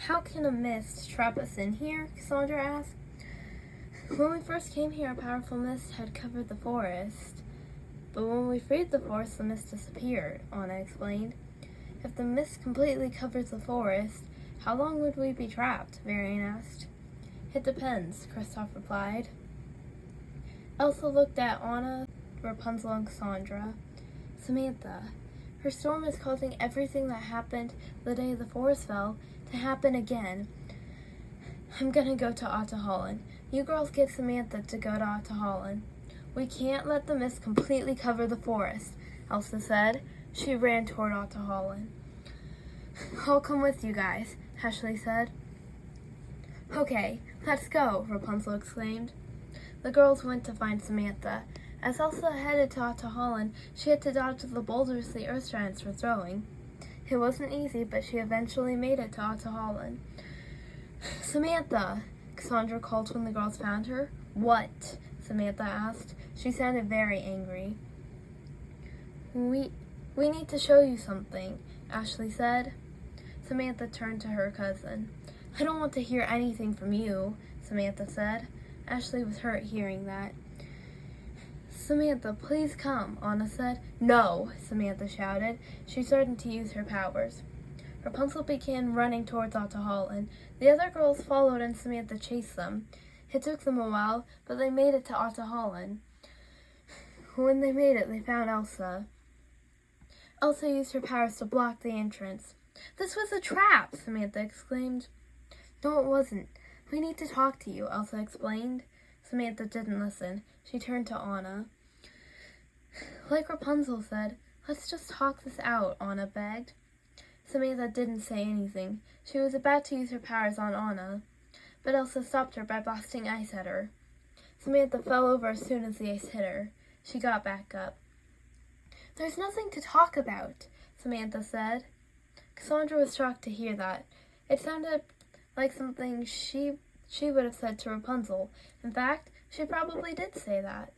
How can a mist trap us in here? Cassandra asked. When we first came here, a powerful mist had covered the forest. But when we freed the forest, the mist disappeared, Anna explained. If the mist completely covers the forest, how long would we be trapped? Varian asked. It depends, Kristoff replied. Elsa looked at Anna, Rapunzel, and Cassandra. Samantha, her storm is causing everything that happened the day the forest fell to happen again. I'm gonna go to Otaholland. You girls get Samantha to go to Otaholland. We can't let the mist completely cover the forest, Elsa said. She ran toward Otaholland. I'll come with you guys, Ashley said. Okay, let's go, Rapunzel exclaimed. The girls went to find Samantha. As Elsa headed to Otaholland, she had to dodge the boulders the Earth Giants were throwing. It wasn't easy, but she eventually made it to Otaholland. Samantha, Cassandra called when the girls found her. What? Samantha asked. She sounded very angry. We need to show you something, Ashley said. Samantha turned to her cousin. I don't want to hear anything from you, Samantha said. Ashley was hurt hearing that. Samantha, please come, Anna said. No, Samantha shouted. She started to use her powers. Rapunzel began running towards Otaholland. The other girls followed and Samantha chased them. It took them a while, but they made it to Otaholland. When they made it, they found Elsa. Elsa used her powers to block the entrance. This was a trap, Samantha exclaimed. No, it wasn't. We need to talk to you, Elsa explained. Samantha didn't listen. She turned to Anna. Like Rapunzel said, let's just talk this out, Anna begged. Samantha didn't say anything. She was about to use her powers on Anna, but Elsa stopped her by blasting ice at her. Samantha fell over as soon as the ice hit her. She got back up. There's nothing to talk about, Samantha said. Cassandra was shocked to hear that. It sounded like something she would have said to Rapunzel. In fact, she probably did say that.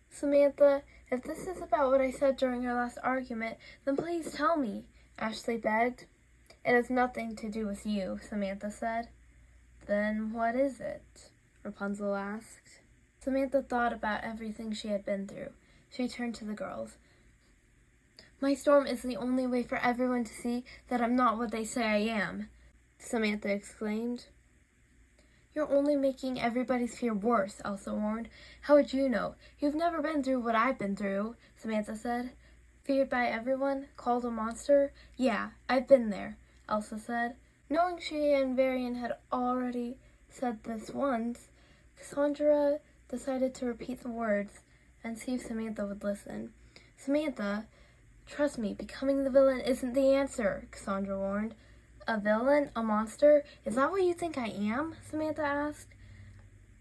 Samantha, if this is about what I said during our last argument, then please tell me, Ashley begged. It has nothing to do with you, Samantha said. Then what is it? Rapunzel asked. Samantha thought about everything she had been through. She turned to the girls. My storm is the only way for everyone to see that I'm not what they say I am, Samantha exclaimed. You're only making everybody's fear worse, Elsa warned. How would you know? You've never been through what I've been through, Samantha said. Feared by everyone? Called a monster? Yeah, I've been there, Elsa said. Knowing she and Varian had already said this once, Cassandra decided to repeat the words and see if Samantha would listen. Samantha, trust me, becoming the villain isn't the answer, Cassandra warned. A villain? A monster? Is that what you think I am? Samantha asked.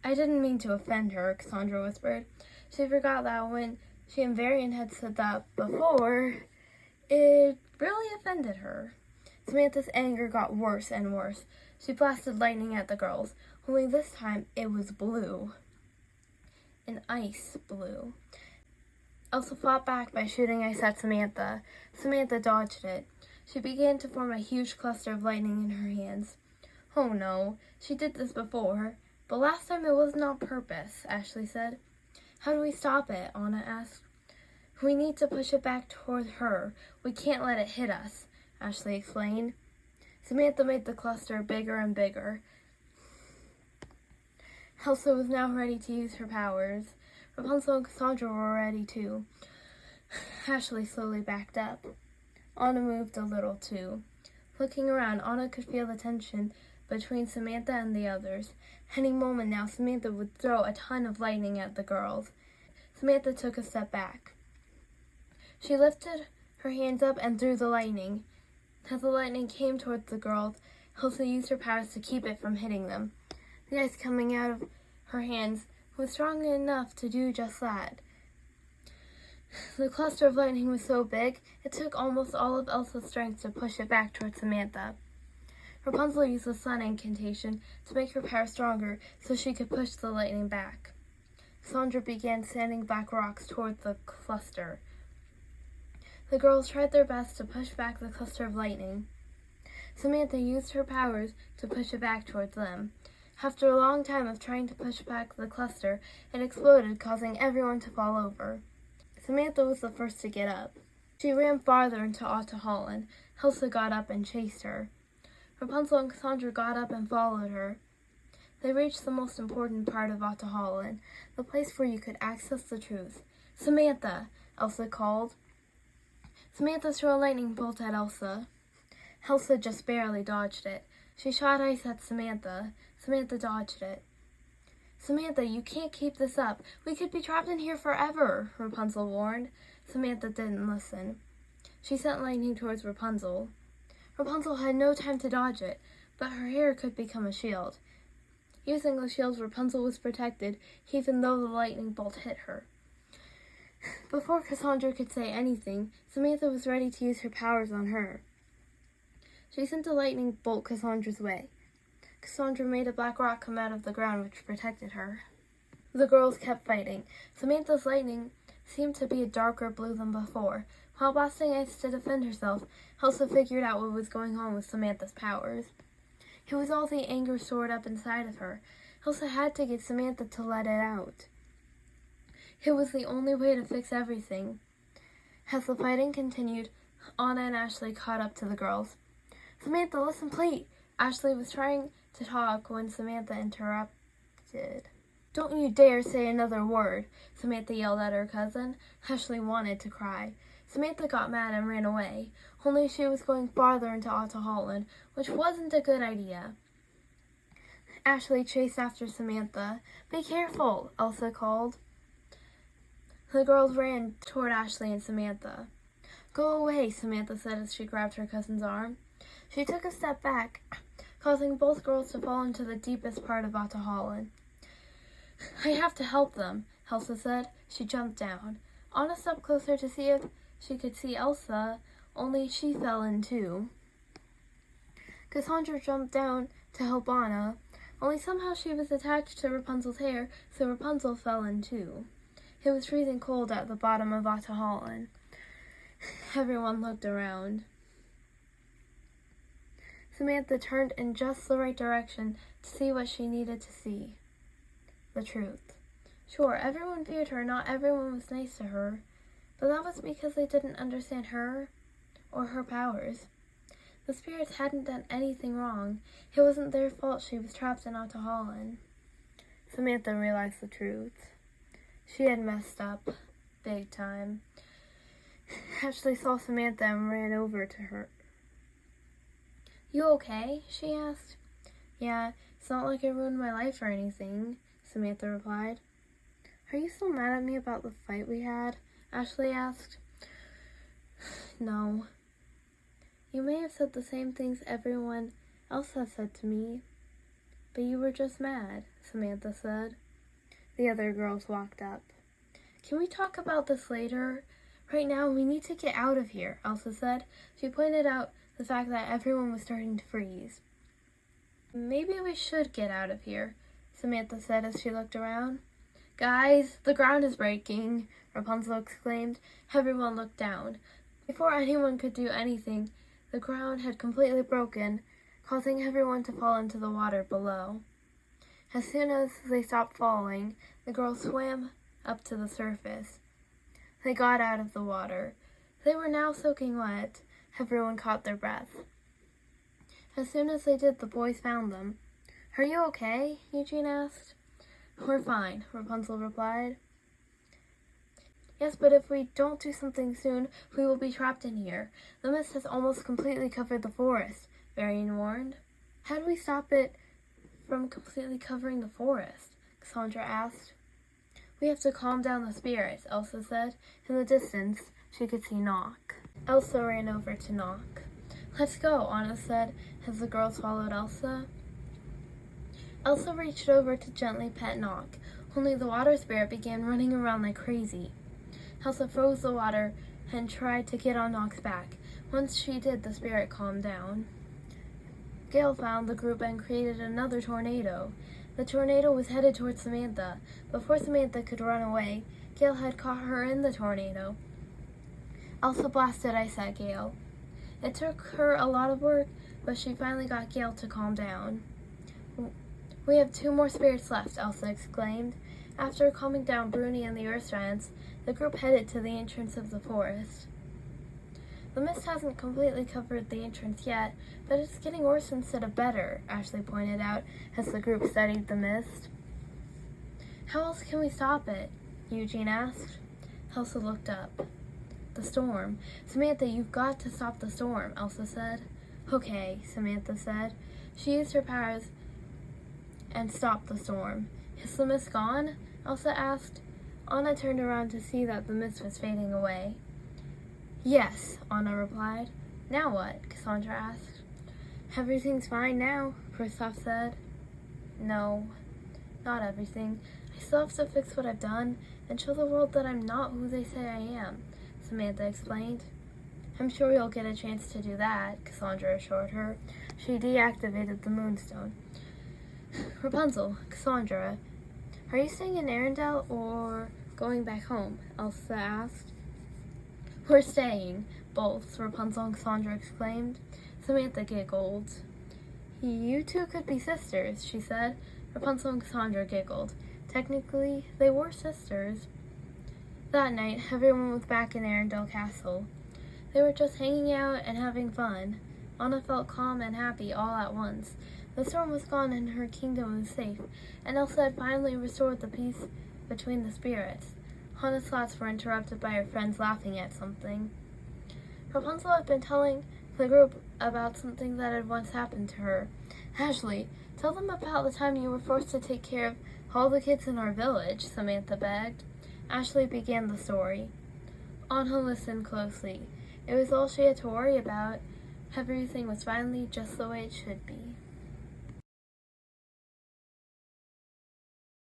I didn't mean to offend her, Cassandra whispered. She forgot that when she and Varian had said that before, it really offended her. Samantha's anger got worse and worse. She blasted lightning at the girls, only this time it was blue. An ice blue. Elsa fought back by shooting ice at Samantha. Samantha dodged it. She began to form a huge cluster of lightning in her hands. Oh no, she did this before, but last time it wasn't on purpose, Ashley said. How do we stop it? Anna asked. We need to push it back toward her. We can't let it hit us, Ashley explained. Samantha made the cluster bigger and bigger. Elsa was now ready to use her powers. Rapunzel and Cassandra were ready too. Ashley slowly backed up. Anna moved a little too. Looking around, Anna could feel the tension between Samantha and the others. Any moment now, Samantha would throw a ton of lightning at the girls. Samantha took a step back. She lifted her hands up and threw the lightning. As the lightning came towards the girls, Elsa used her powers to keep it from hitting them. The ice coming out of her hands was strong enough to do just that. The cluster of lightning was so big, it took almost all of Elsa's strength to push it back towards Samantha. Rapunzel used the sun incantation to make her power stronger so she could push the lightning back. Cassandra began sanding back rocks toward the cluster. The girls tried their best to push back the cluster of lightning. Samantha used her powers to push it back towards them. After a long time of trying to push back the cluster, it exploded, causing everyone to fall over. Samantha was the first to get up. She ran farther into Otto Holland. Elsa got up and chased her. Rapunzel and Cassandra got up and followed her. They reached the most important part of Otto Holland, the place where you could access the truth. "Samantha," Elsa called. Samantha threw a lightning bolt at Elsa. Elsa just barely dodged it. She shot ice at Samantha. Samantha dodged it. "Samantha, you can't keep this up. We could be trapped in here forever," Rapunzel warned. Samantha didn't listen. She sent lightning towards Rapunzel. Rapunzel had no time to dodge it, but her hair could become a shield. Using the shield, Rapunzel was protected, even though the lightning bolt hit her. Before Cassandra could say anything, Samantha was ready to use her powers on her. She sent a lightning bolt Cassandra's way. Cassandra made a black rock come out of the ground, which protected her. The girls kept fighting. Samantha's lightning seemed to be a darker blue than before. While blasting ice to defend herself, Elsa figured out what was going on with Samantha's powers. It was all the anger stored up inside of her. Elsa had to get Samantha to let it out. It was the only way to fix everything. As the fighting continued, Anna and Ashley caught up to the girls. "Samantha, listen, please." Ashley was trying to talk when Samantha interrupted. "Don't you dare say another word," Samantha yelled at her cousin. Ashley wanted to cry. Samantha got mad and ran away, only she was going farther into Otto Holland, which wasn't a good idea. Ashley chased after Samantha. "Be careful," Elsa called. The girls ran toward Ashley and Samantha. "Go away," Samantha said as she grabbed her cousin's arm. She took a step back, causing both girls to fall into the deepest part of Otto Holland. "I have to help them," Elsa said. She jumped down. Anna stepped closer to see if she could see Elsa, only she fell in too. Cassandra jumped down to help Anna, only somehow she was attached to Rapunzel's hair, so Rapunzel fell in too. It was freezing cold at the bottom of Otto Holland. Everyone looked around. Samantha turned in just the right direction to see what she needed to see. The truth. Sure, everyone feared her, not everyone was nice to her, but that was because they didn't understand her or her powers. The spirits hadn't done anything wrong. It wasn't their fault she was trapped in Otto Holland. Samantha realized the truth. She had messed up, big time. Ashley saw Samantha and ran over to her. "You okay?" she asked. "Yeah, it's not like I ruined my life or anything," Samantha replied. "Are you still mad at me about the fight we had?" Ashley asked. "No. You may have said the same things everyone else has said to me, but you were just mad," Samantha said. The other girls walked up. "Can we talk about this later? Right now, we need to get out of here," Elsa said. She pointed out the fact that everyone was starting to freeze. "Maybe we should get out of here," Samantha said as she looked around. "Guys, the ground is breaking," Rapunzel exclaimed. Everyone looked down. Before anyone could do anything, the ground had completely broken, causing everyone to fall into the water below. As soon as they stopped falling, the girls swam up to the surface. They got out of the water. They were now soaking wet. Everyone caught their breath. As soon as they did, the boys found them. "Are you okay?" Eugene asked. "We're fine," Rapunzel replied. "Yes, but if we don't do something soon, we will be trapped in here. The mist has almost completely covered the forest," Varian warned. "How do we stop it from completely covering the forest?" Cassandra asked. "We have to calm down the spirits," Elsa said. In the distance, she could see Nock. Elsa ran over to Nock. "Let's go," Anna said as the girls followed Elsa. Elsa reached over to gently pet Nock, only the water spirit began running around like crazy. Elsa froze the water and tried to get on Nock's back. Once she did, the spirit calmed down. Gale found the group and created another tornado. The tornado was headed towards Samantha. Before Samantha could run away, Gale had caught her in the tornado. Elsa blasted ice at Gale. It took her a lot of work, but she finally got Gale to calm down. "We have 2 more spirits left," Elsa exclaimed. After calming down Bruni and the Earth Giants, the group headed to the entrance of the forest. "The mist hasn't completely covered the entrance yet, but it's getting worse instead of better," Ashley pointed out as the group studied the mist. "How else can we stop it?" Eugene asked. Elsa looked up. "The storm. Samantha, you've got to stop the storm," Elsa said. "Okay," Samantha said. She used her powers and stopped the storm. "Is the mist gone?" Elsa asked. Anna turned around to see that the mist was fading away. "Yes," Anna replied. "Now what?" Cassandra asked. "Everything's fine now," Kristoff said. "No, not everything. I still have to fix what I've done and show the world that I'm not who they say I am," Samantha explained. "I'm sure you'll get a chance to do that," Cassandra assured her. She deactivated the moonstone. "Rapunzel, Cassandra, are you staying in Arendelle or going back home?" Elsa asked. "We're staying, both," Rapunzel and Cassandra exclaimed. Samantha giggled. "You two could be sisters," she said. Rapunzel and Cassandra giggled. Technically, they were sisters. That night, everyone was back in Arendelle Castle. They were just hanging out and having fun. Anna felt calm and happy all at once. The storm was gone and her kingdom was safe, and Elsa had finally restored the peace between the spirits. Anna's thoughts were interrupted by her friends laughing at something. Rapunzel had been telling the group about something that had once happened to her. "Ashley, tell them about the time you were forced to take care of all the kids in our village," Samantha begged. Ashley began the story. Anna listened closely. It was all she had to worry about. Everything was finally just the way it should be.